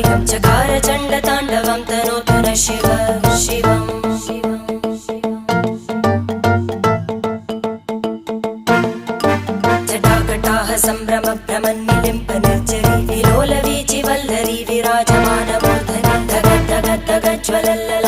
कायं चकार चण्डताण्डवं तनोतु न शिव शिवम् जटाकटाह सम्भ्रम भ्रमन्निलिम्प निर्जरी विलोलवीचि वल्लरी विराजमानमूर्धनि धग धग धग ज्वलल्ल